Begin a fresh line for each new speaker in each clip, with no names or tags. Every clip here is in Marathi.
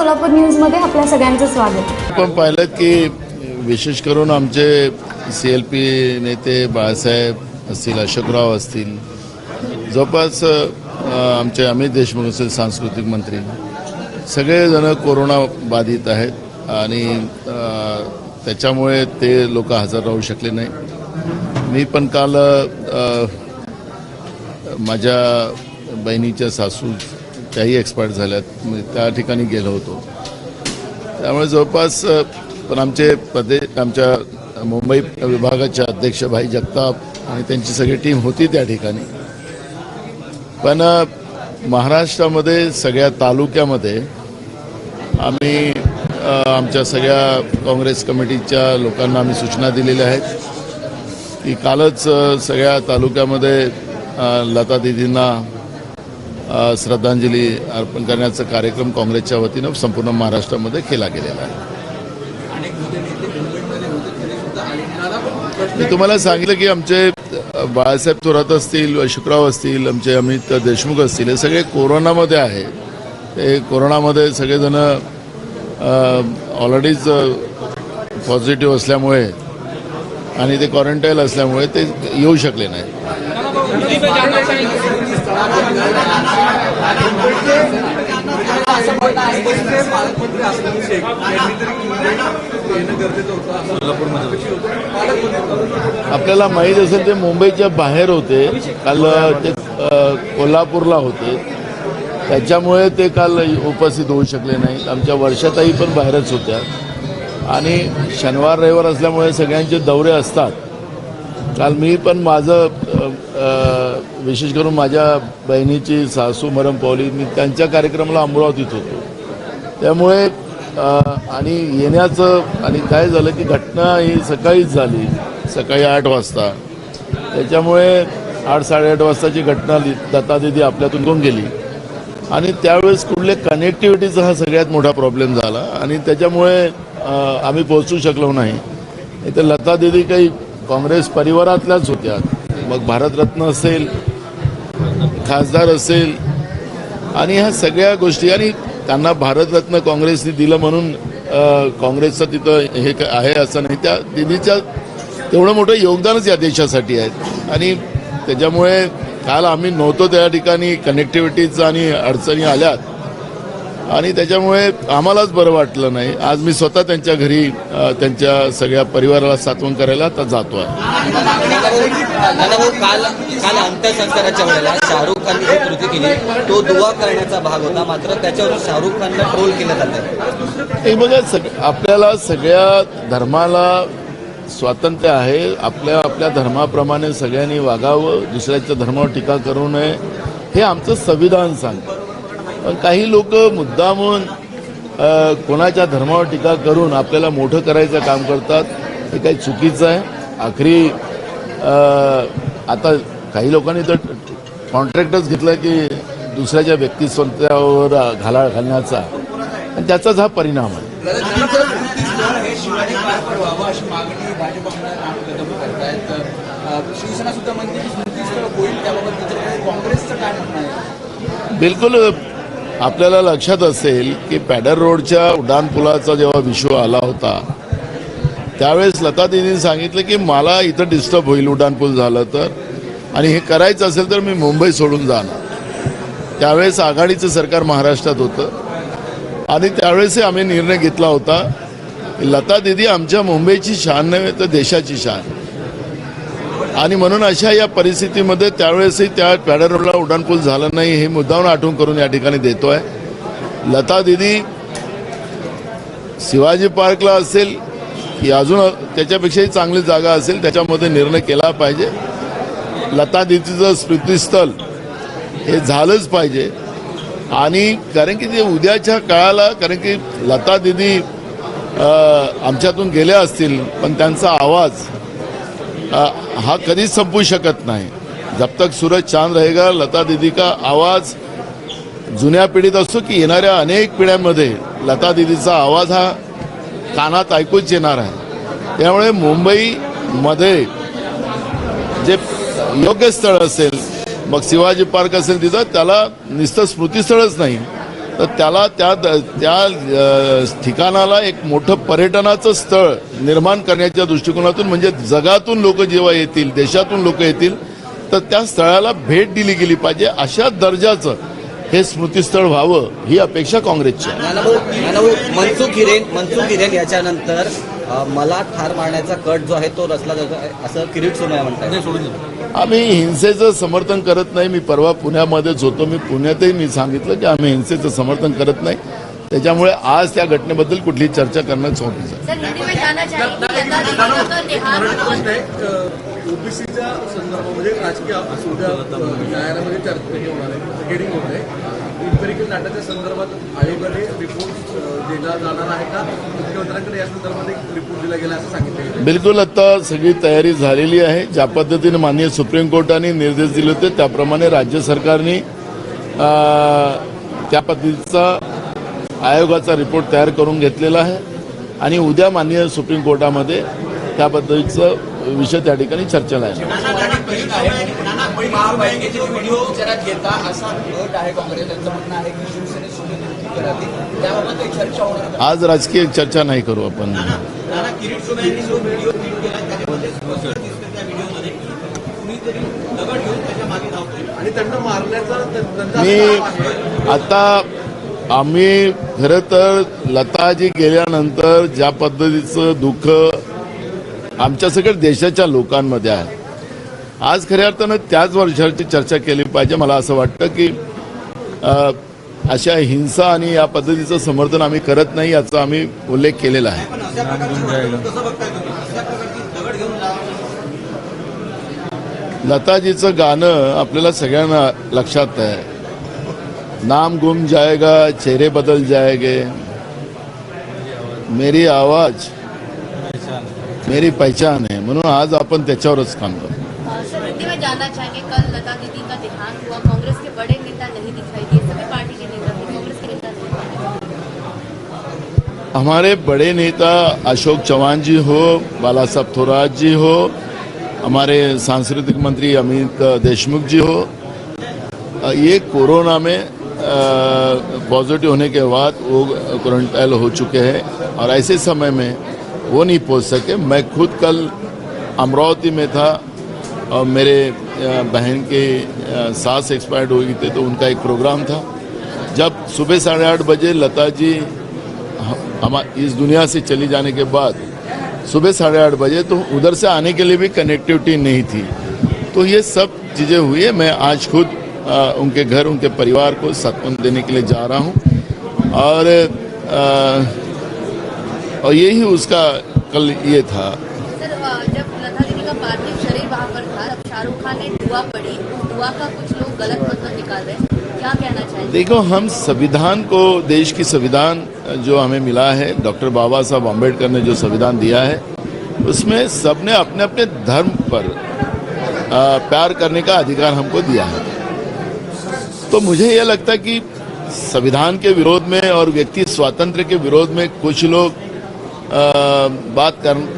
सोलापूर न्यूजमध्ये आपल्या सगळ्यांचं स्वागत।
आपण पाहिलं की विशेष करून आमचे CLP नेते बाळासाहेब असतील, अशोकराव असतील, जवळपास आमचे अमित देशमुख असतील सांस्कृतिक मंत्री, सगळेजण कोरोना बाधित आहेत आणि त्याच्यामुळे ते लोक हजर राहू शकले नाही। मी पण काल माझ्या बहिणीच्या सासू त्याही एक्सपायर झाल्यात, मी त्या ठिकाणी गेलो होतो। त्यामुळे जवळपास पण आमच्या मुंबई विभागाचे अध्यक्ष भाई जगताप आणि त्यांची सगळी टीम होती त्या ठिकाणी। पण महाराष्ट्रामध्ये सगळ्या तालुक्यामध्ये आम्ही आमच्या सगळ्या काँग्रेस कमिटीच्या लोकांना आम्ही सूचना दिलेल्या आहेत की कालच सगळ्या तालुक्यामध्ये लता दीदींना श्रद्धांजली अर्पण करण्याचा कार्यक्रम काँग्रेसच्या वतीनं संपूर्ण महाराष्ट्रामध्ये केला गेलेला आहे। मी तुम्हाला सांगितलं की आमचे बाळासाहेब थोरात असतील, अशोकराव असतील, आमचे अमित देशमुख असतील, हे सगळे कोरोनामध्ये आहे। ते कोरोनामध्ये सगळेजण ऑलरेडीच पॉझिटिव्ह असल्यामुळे आणि ते क्वारंटाईन असल्यामुळे ते येऊ शकले नाही। आपल्याला माहीत असेल ते मुंबईच्या बाहेर होते, काल ते कोल्हापूरला होते, त्याच्यामुळे ते काल उपस्थित होऊ शकले नाहीत। आमच्या वर्षाताई पण बाहेरच होत्या आणि शनिवार रविवार असल्यामुळे सगळ्यांचे दौरे असतात। काल मी पण माझं विशेष करून माझ्या बहिणीची सासू मरम पावली, मी त्यांच्या कार्यक्रमाला अमरावतीत होतो। त्यामुळे आणि येण्याचं आणि काय झालं की घटना ही सकाळीच झाली, सकाळी 8 वाजता। त्याच्यामुळे 8-8:30 वाजताची घटना लता दीदी आपल्यातून निघून गेली आणि त्यावेळेस कुठले कनेक्टिव्हिटीचा हा सगळ्यात मोठा प्रॉब्लेम झाला आणि त्याच्यामुळे आम्ही पोहोचू शकलो नाही। तर लता दीदी काही काँग्रेस परिवारातल्याच होत्या, मग भारतरत्न असेल, खासदार असेल आणि ह्या सगळ्या गोष्टी, आणि त्यांना भारतरत्न काँग्रेसने दिलं म्हणून काँग्रेसचं तिथं हे आहे असं नाही। त्या दिदीच्या तेवढं मोठं योगदानच या देशासाठी आहे आणि त्याच्यामुळे काल आम्ही नव्हतो त्या ठिकाणी, कनेक्टिव्हिटीचं आणि अडचणी आल्यात आणि त्याच्यामुळे आम्हालाच बरं वाटलं नाही। आज मी स्वतः त्यांच्या घरी त्यांच्या सगळ्या परिवाराला सांत्वन करायला आता जातो आहे।
काल अंत्यसंस्काराच्या वेळेला शाहरुख खानने जी कृती केली तो दुवा करण्याचा भाग होता, मात्र त्याच्यावर शाहरुख खानला ट्रोल केलं जातं।
हे बघा, आपल्याला सगळ्या धर्माला स्वातंत्र्य आहे, आपल्या धर्माप्रमाणे सगळ्यांनी वागावं, दुसऱ्याच्या धर्मावर टीका करू नये हे आमचं संविधान सांगतं। पण काही लोक मुद्दामून कोणाच्या धर्मावर टीका करून आपल्याला मोठं करायचं काम करतात, हे काही चुकीचं आहे। आखरी आता काही लोकांनी तर कॉन्ट्रॅक्टच घेतलं की दुसऱ्याच्या व्यक्तिस्वातंत्र्यावर घालण्याचा, आणि त्याचाच हा परिणाम आहे। बिलकुल, आपल्याला लक्षात असेल की पॅडर रोडच्या उड्डाणपुलाचा जेव्हा विषय आला होता त्यावेळेस लता दीदींनी सांगितलं की मला इथं डिस्टर्ब होईल उड्डाणपूल झालं तर, आणि हे करायचं असेल तर मी मुंबई सोडून जाणार। त्यावेळेस आघाडीचं सरकार महाराष्ट्रात होतं आणि त्यावेळेस आम्ही निर्णय घेतला होता की लता दीदी आमच्या मुंबईची शान नव्हे तर देशाची शान, आणि म्हणून अशा या परिस्थितीमध्ये त्यावेळेसही त्या पॅडर रोडला उड्डाणपूल झालं नाही हे मुद्दामून आठवण करून या ठिकाणी देतो आहे। लता दीदी शिवाजी पार्कला असेल की अजून त्याच्यापेक्षाही चांगली जागा असेल त्याच्यामध्ये निर्णय केला पाहिजे। लता दीदीचं स्मृतिस्थल हे झालंच पाहिजे, आणि कारण की ते उद्याच्या काळाला, कारण की लता दीदी आमच्यातून गेल्या असतील पण त्यांचा आवाज हा कधीच संपू शकत नाही। जब तक सूरज चांद रहेगा लता दीदी का आवाज जुन्या पिढीत असो की येणाऱ्या अनेक पिढ्यांमध्ये लता दीदीचा आवाज हा कानात ऐकूच येणार आहे। त्यामुळे मुंबईमध्ये जे योग्य स्थळ असेल, मग शिवाजी पार्क असेल तिथं, त्याला नुसतं स्मृतीस्थळच नाही तर त्याला त्या ठिकाणाला एक मोठं पर्यटनाचं स्थळ निर्माण करण्याच्या दृष्टिकोनातून, म्हणजे जगातून लोक जेव्हा येतील, देशातून लोक येतील, तर त्या स्थळाला भेट दिली गेली पाहिजे. अशा दर्जाचं हे स्मृतीस्थळ व्हावं ही अपेक्षा काँग्रेसची आहे.
नानाभाऊ, मनसुख हिरेन याच्यानंतर मला ठार मारण्याचा कट जो आहे तो रचला जातो असं किरीट सोमय्या म्हणतात.
आम्ही हिंसेचं समर्थन करत नाही. मी परवा पुण्यामध्येच होतो. मी पुण्यातही मी सांगितलं की आम्ही हिंसेचं समर्थन करत नाही. त्याच्यामुळे आज त्या घटनेबद्दल कुठली चर्चा करणं चुकीचं आहे.
ओबीसीच्या संदर्भामध्ये राजकीय न्यायालयामध्ये चर्चा होणार आहे, हिअरिंग होत आहे. इम्पेरिकल डाटाच्या संदर्भात आयोगाने रिपोर्ट दिला जाणार आहे का? मुख्यमंत्र्यांकडे या संदर्भात एक रिपोर्ट दिला गेला असं सांगितलं.
बिलकुल आता सगळी तयारी झालेली आहे. ज्या पद्धतीने माननीय सुप्रीम कोर्टाने निर्देश दिले होते त्याप्रमाणे राज्य सरकारने त्या पद्धतीचा आयोगाचा रिपोर्ट तयार करून घेतलेला आहे आणि उद्या माननीय सुप्रीम कोर्टामध्ये त्या पद्धतीचं विषय त्या ठिकाणी चर्चेला आहे. आज राजकीय चर्चा नाही करू आपण. मी आता आम्ही खरं तर लताजी गेल्यानंतर ज्या पद्धतीचं दुःख आमच्या सगळ्या देशाच्या लोकांमध्ये आहे, आज खऱ्या अर्थानं त्याच वर्षाची चर्चा केली पाहिजे. मला असं वाटतं की अशा हिंसा आणि या पद्धतीचं समर्थन आम्ही करत नाही, याचा आम्ही उल्लेख केलेला आहे. लताजीचं गाणं आपल्याला सगळ्यांना लक्षात आहे. नाम गुम जाएगा, चेहरे बदल जाएंगे, मेरी आवाज मेरी पहचान है. म्हणून आज आपण त्याच्यावरच काम करू.
सर, हिंदी में जानना चाहेंगे, कल लता दीदी का देहांत हुआ, कांग्रेस के बड़े नेता नहीं दिखाई दिए, सभी पार्टी के नेता थे, कांग्रेस के नेता नहीं.
हमारे बड़े नेता अशोक चौहान जी हो, बाला साहब थोराट जी हो, हमारे सांस्कृतिक मंत्री अमित देशमुख जी हो, ये कोरोना में पॉजिटिव होने के बाद वो क्वारंटाइन हो चुके हैं और ऐसे समय में वो नहीं पहुंच सके. मैं खुद कल अमरावती में था और मेरे बहन के सास एक्सपायर्ड हो गई थे, तो उनका एक प्रोग्राम था. जब सुबह 8:30 बजे लता जी हम इस दुनिया से चली जाने के बाद सुबह 8:30 बजे, तो उधर से आने के लिए भी कनेक्टिविटी नहीं थी. तो ये सब चीज़ें हुई है. मैं आज खुद उनके घर, उनके परिवार को सांत्वना देने के लिए जा रहा हूँ और यही उसका कल ये था.
सर, जब लता दीदी का पार्थिव शरीर वहाँ पर था, अब शाहरुख खान ने दुआ पढ़ी, उस दुआ का कुछ लोग गलत मतलब निकाल रहे हैं, क्या कहना चाहेंगे?
देखो, हम संविधान को, देश की संविधान जो हमें मिला है, डॉक्टर बाबा साहब अम्बेडकर ने जो संविधान दिया है, उसमें सबने अपने अपने धर्म पर प्यार करने का अधिकार हमको दिया है. तो मुझे यह लगता है कि संविधान के विरोध में और व्यक्ति स्वातंत्र्य के विरोध में कुछ लोग बात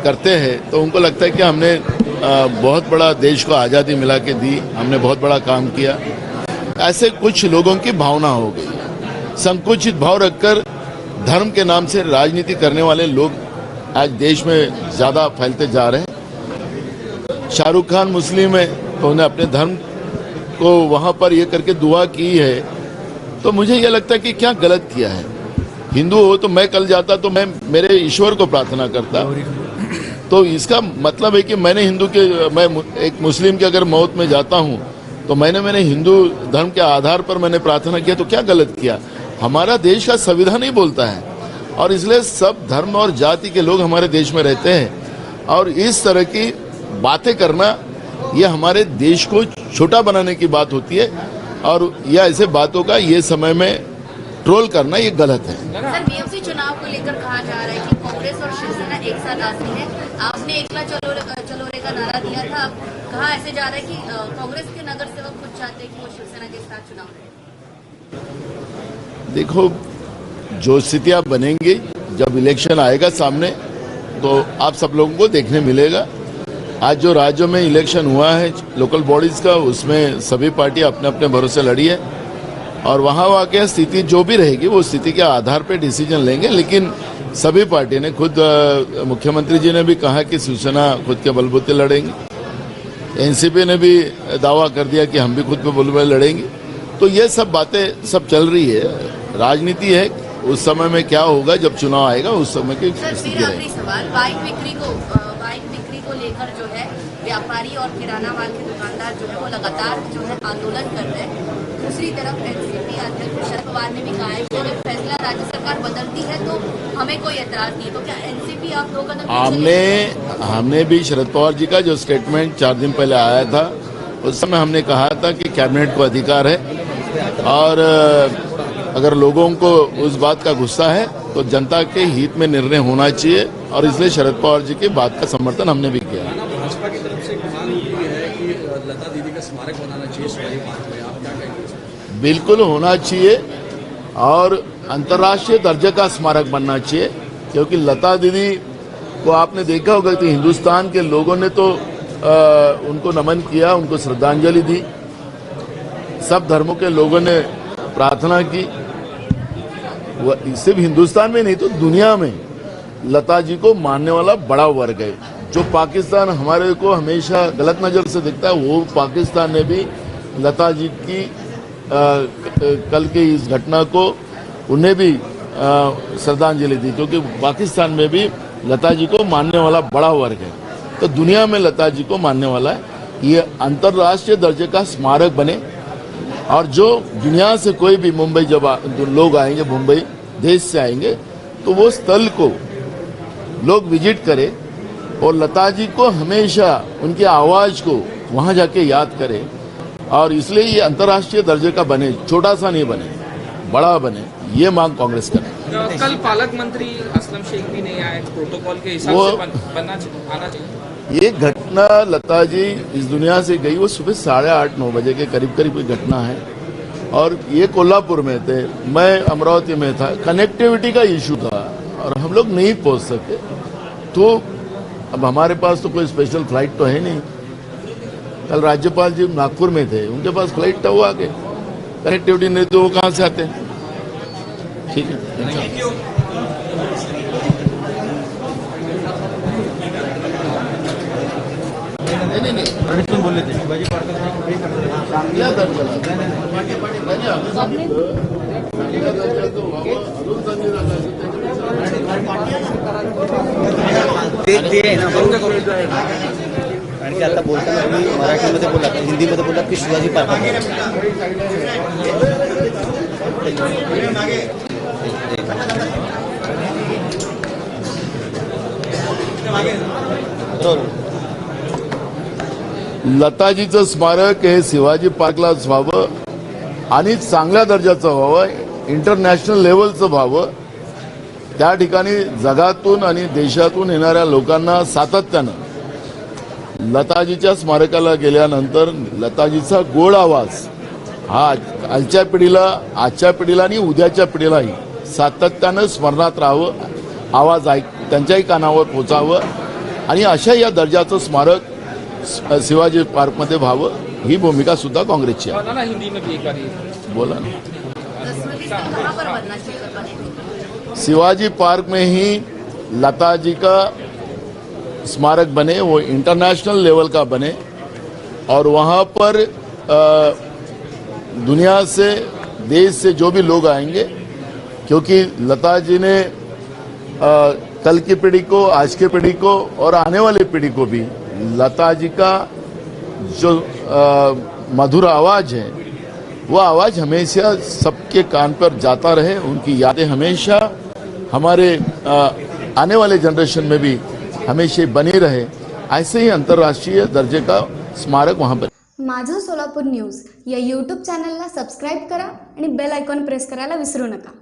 करते हैं, तो उनको लगता है कि हमने बहुत बड़ा देश को आज़ादी मिला के दी, हमने बहुत बड़ा काम किया. ऐसे कुछ लोगों की भावना हो गई. संकुचित भाव रखकर धर्म के नाम से राजनीति करने वाले लोग आज देश में ज़्यादा फैलते जा रहे हैं. शाहरुख खान मुस्लिम है, तो उन्हें अपने धर्म को वहाँ पर ये करके दुआ की है. तो मुझे ये लगता है कि क्या गलत किया है. हिंदू हो तो मैं कल जाता तो मैं मेरे ईश्वर को प्रार्थना करता, तो इसका मतलब है कि मैं एक मुस्लिम की अगर मौत में जाता हूँ तो मैंने हिंदू धर्म के आधार पर मैंने प्रार्थना किया, तो क्या गलत किया. हमारा देश का संविधान ही बोलता है और इसलिए सब धर्म और जाति के लोग हमारे देश में रहते हैं और इस तरह की बातें करना ये हमारे देश को छोटा बनाने की बात होती है और यह ऐसे बातों का ये समय में ट्रोल करना ये गलत है.
सर, बीएमसी चुनाव को लेकर कहा जा रहा है कि कांग्रेस और शिवसेना एक साथ आती है. आपने एकला चलो रे का नारा दिया था, अब कहा ऐसे जा रहा है कि कांग्रेस के नगर सेवक खुद चाहते हैं कि वो शिवसेना के साथ चुनाव लड़े.
देखो, जो स्थितियां बनेंगी जब इलेक्शन आएगा सामने, तो आप सब लोगों को देखने मिलेगा. आज जो राज्यों में इलेक्शन हुआ है लोकल बॉडीज का, उसमें सभी पार्टी अपने अपने भरोसे लड़ी है और वहाँ वाकई स्थिति जो भी रहेगी वो स्थिति के आधार पे डिसीजन लेंगे। लेकिन सभी पार्टी ने खुद मुख्यमंत्री जी ने भी कहा कि शिवसेना खुद के बलबूते लड़ेंगे, एनसीपी ने भी दावा कर दिया कि हम भी खुद पे बलबूते लड़ेंगे। तो ये सब बातें सब चल रही है, राजनीति है। उस समय में क्या होगा जब चुनाव आएगा उस समय की
सर
स्थिति
मेरा
रहेगी।
आखिरी सवाल, वाइन बिक्री को लेकर जो है व्यापारी और किराना माल के दुकानदार जो है वो लगातार जो है आंदोलन कर रहे हैं। दूसरी तरफ एनसीपी अध्यक्ष शरद पवार ने भी कहा है कि अगर फैसला राज्य सरकार बदलती है तो हमें कोई एतराज नहीं। तो क्या एनसीपी आप लोगों ने
हमने भी शरद पवार जी का जो स्टेटमेंट 4 दिन पहले आया था उस समय हमने कहा था कि कैबिनेट को अधिकार है और अगर लोगों को उस बात का गुस्सा है तो जनता के हित में निर्णय होना चाहिए और इसलिए शरद पवार जी की बात का समर्थन हमने भी किया।
भाजपा की तरफ से एक मांग की है कि लता दीदी का स्मारक बनाना चाहिए शिवाजी पार्क में, आप क्या कहेंगे?
बिल्कुल होना चाहिए और अंतर्राष्ट्रीय दर्जे का स्मारक बनना चाहिए, क्योंकि लता दीदी को आपने देखा होगा कि हिंदुस्तान के लोगों ने तो उनको नमन किया, उनको श्रद्धांजलि दी, सब धर्मों के लोगों ने प्रार्थना की। सिर्फ हिंदुस्तान में नहीं तो दुनिया में लता जी को मानने वाला बड़ा वर्ग है। जो पाकिस्तान हमारे को हमेशा गलत नज़र से देखता है, वो पाकिस्तान ने भी लता जी की कल के इस घटना को उन्हें भी श्रद्धांजलि दी, क्योंकि पाकिस्तान में भी लता जी को मानने वाला बड़ा वर्ग है। तो दुनिया में लता जी को मानने वाला है, ये अंतर्राष्ट्रीय दर्जे का स्मारक बने और जो दुनिया से कोई भी मुंबई जब लोग आएंगे, मुंबई देश से आएंगे, तो वो स्थल को लोग विजिट करें और लता जी को हमेशा उनकी आवाज़ को वहाँ जाके याद करें। और इसलिए ये अंतर्राष्ट्रीय दर्जे का बने, छोटा सा नहीं बने, बड़ा बने, ये मांग कांग्रेस करे।
कल पालक मंत्री असलम शेख भी नहीं आए, प्रोटोकॉल के हिसाब से आना चाहिए।
ये घटना लता जी इस दुनिया से गई वो सुबह 8:30-9 बजे के करीब कोई घटना है और ये कोल्हापुर में थे, मैं अमरावती में था। कनेक्टिविटी का इशू था और हम लोग नहीं पहुंच सके। तो अब हमारे पास तो कोई स्पेशल फ्लाइट तो है नहीं। कल राज्यपाल जी नागपुर में थे, उनके पास फ्लाइट था, वो आ गए। कनेक्टिविटी नहीं तो वो कहाँ से आते हैं? ठीक है।
नहीं बोले थे शिवाजी पार्क
क्या दर्जा
कारण की आता बोलताना तुम्ही मराठीमध्ये बोललात, हिंदीमध्ये बोललात की शिवाजी पार्क
लताजीचं स्मारक हे शिवाजी पार्कलाच व्हावं आणि चांगल्या दर्जाचं व्हावं, इंटरनॅशनल लेवलचं व्हावं। त्या ठिकाणी जगातून आणि देशातून येणाऱ्या लोकांना सातत्यानं लताजीच्या स्मारकाला गेल्यानंतर लताजीचा गोड आवाज हा आजच्या पिढीला आणि उद्याच्या पिढीलाही सातत्यानं स्मरणात राहावं, आवाज त्यांच्याही कानावर पोचावं आणि अशा या दर्जाचं स्मारक शिवाजी पार्क मध्ये व्हावं, ही भूमिका सुद्धा काँग्रेसची आहे।
ना हिंदी में भी एक बार
बोला ना,
कहाँ पर बनना चाहिए?
शिवाजी पार्क में ही लता जी का स्मारक बने, वो इंटरनेशनल लेवल का बने और वहाँ पर दुनिया से, देश से जो भी लोग आएंगे, क्योंकि लता जी ने कल की पीढ़ी को, आज की पीढ़ी को और आने वाली पीढ़ी को भी लता जी का जो मधुर आवाज है वो आवाज हमेशा सबके कान पर जाता रहे, उनकी यादें हमेशा हमारे आने वाले जनरेशन में भी हमेशा बनी रहे। ऐसे ही अंतर्राष्ट्रीय दर्जे का स्मारक वहां पर।
माझं सोलापूर न्यूज या यूट्यूब चॅनलला सबस्क्राईब करा आणि बेल आयकॉन प्रेस करायला विसरू नका।